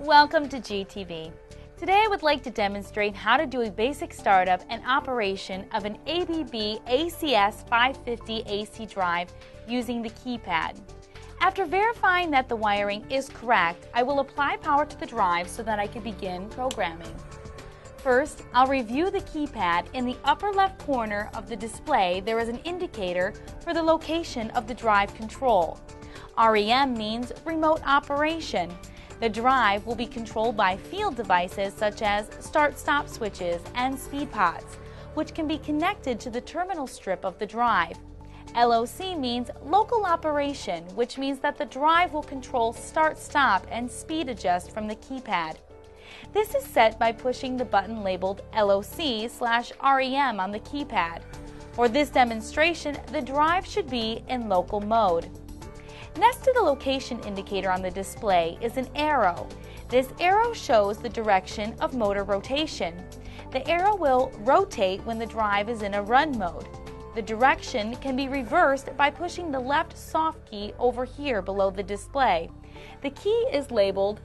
Welcome to GTV. Today I would like to demonstrate how to do a basic startup and operation of an ABB ACS550 AC drive using the keypad. After verifying that the wiring is correct, I will apply power to the drive so that I can begin programming. First, I'll review the keypad. In the upper left corner of the display, there is an indicator for the location of the drive control. REM means remote operation. The drive will be controlled by field devices such as start-stop switches and speed pods, which can be connected to the terminal strip of the drive. LOC means local operation, which means that the drive will control start-stop and speed adjust from the keypad. This is set by pushing the button labeled LOC/REM on the keypad. For this demonstration, the drive should be in local mode. Next to the location indicator on the display is an arrow. This arrow shows the direction of motor rotation. The arrow will rotate when the drive is in a run mode. The direction can be reversed by pushing the left soft key over here below the display. The key is labeled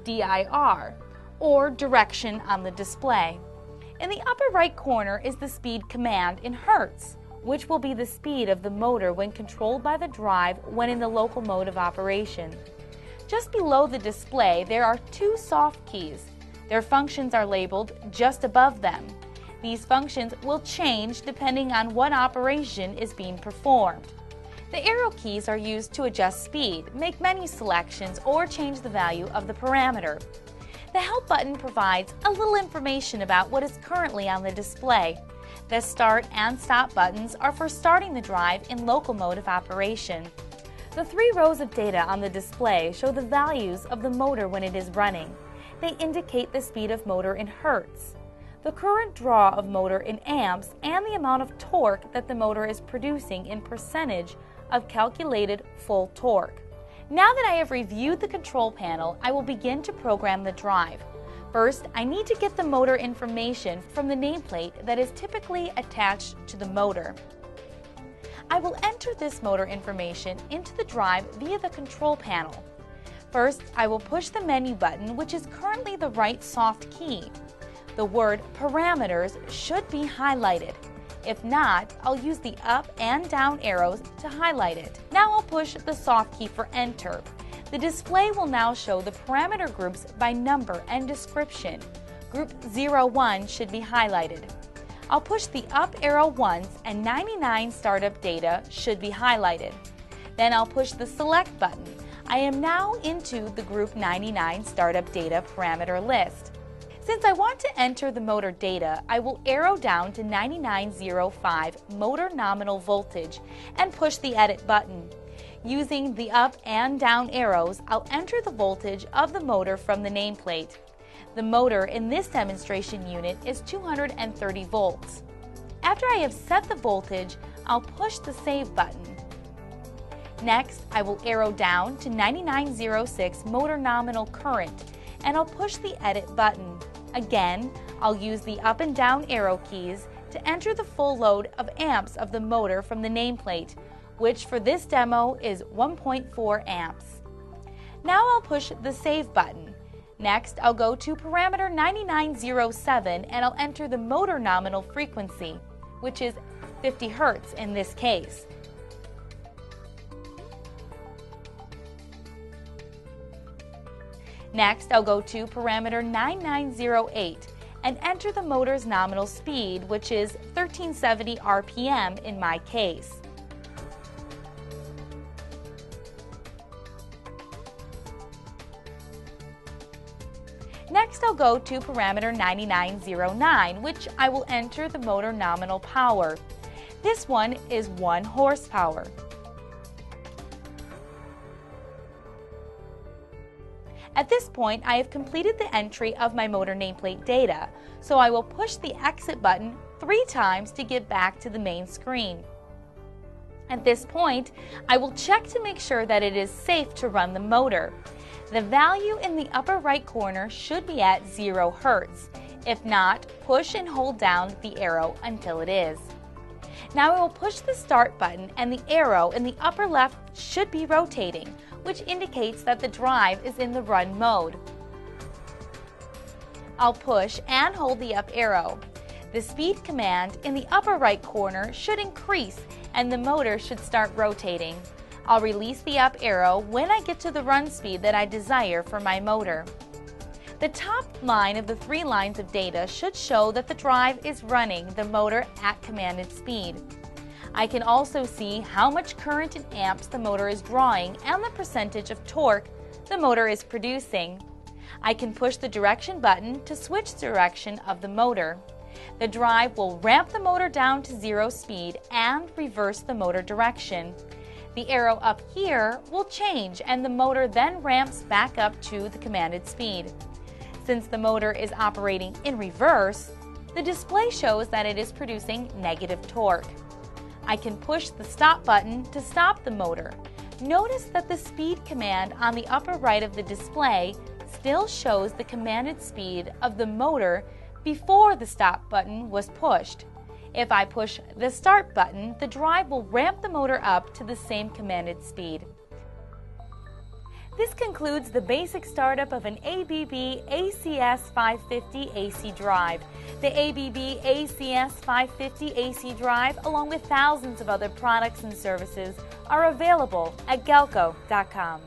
DIR, or direction on the display. In the upper right corner is the speed command in Hertz, which will be the speed of the motor when controlled by the drive when in the local mode of operation. Just below the display, there are two soft keys. Their functions are labeled just above them. These functions will change depending on what operation is being performed. The arrow keys are used to adjust speed, make menu selections, or change the value of the parameter. The Help button provides a little information about what is currently on the display. The Start and Stop buttons are for starting the drive in local mode of operation. The three rows of data on the display show the values of the motor when it is running. They indicate the speed of motor in Hertz, the current draw of motor in amps, and the amount of torque that the motor is producing in percentage of calculated full torque. Now that I have reviewed the control panel, I will begin to program the drive. First, I need to get the motor information from the nameplate that is typically attached to the motor. I will enter this motor information into the drive via the control panel. First, I will push the menu button, which is currently the right soft key. The word parameters should be highlighted. If not, I'll use the up and down arrows to highlight it. Now I'll push the soft key for enter. The display will now show the parameter groups by number and description. Group 01 should be highlighted. I'll push the up arrow once and 99 startup data should be highlighted. Then I'll push the select button. I am now into the group 99 startup data parameter list. Since I want to enter the motor data, I will arrow down to 9905 motor nominal voltage and push the edit button. Using the up and down arrows, I'll enter the voltage of the motor from the nameplate. The motor in this demonstration unit is 230 volts. After I have set the voltage, I'll push the save button. Next, I will arrow down to 9906 motor nominal current, and I'll push the edit button. Again, I'll use the up and down arrow keys to enter the full load of amps of the motor from the nameplate, which for this demo is 1.4 amps. Now I'll push the save button. Next, I'll go to parameter 9907 and I'll enter the motor nominal frequency, which is 50 Hertz in this case. Next, I'll go to parameter 9908 and enter the motor's nominal speed, which is 1370 RPM in my case. Next, I'll go to parameter 9909, which I will enter the motor nominal power. This one is 1 horsepower. At this point, I have completed the entry of my motor nameplate data, so I will push the exit button 3 times to get back to the main screen. At this point, I will check to make sure that it is safe to run the motor. The value in the upper right corner should be at 0 Hertz. If not, push and hold down the arrow until it is. Now I will push the start button and the arrow in the upper left should be rotating, which indicates that the drive is in the run mode. I'll push and hold the up arrow. The speed command in the upper right corner should increase and the motor should start rotating. I'll release the up arrow when I get to the run speed that I desire for my motor. The top line of the 3 lines of data should show that the drive is running the motor at commanded speed. I can also see how much current in amps the motor is drawing and the percentage of torque the motor is producing. I can push the direction button to switch the direction of the motor. The drive will ramp the motor down to 0 speed and reverse the motor direction. The arrow up here will change and the motor then ramps back up to the commanded speed. Since the motor is operating in reverse, the display shows that it is producing negative torque. I can push the stop button to stop the motor. Notice that the speed command on the upper right of the display still shows the commanded speed of the motor before the stop button was pushed. If I push the start button, the drive will ramp the motor up to the same commanded speed. This concludes the basic startup of an ABB ACS550 AC drive. The ABB ACS550 AC drive, along with thousands of other products and services, are available at galco.com.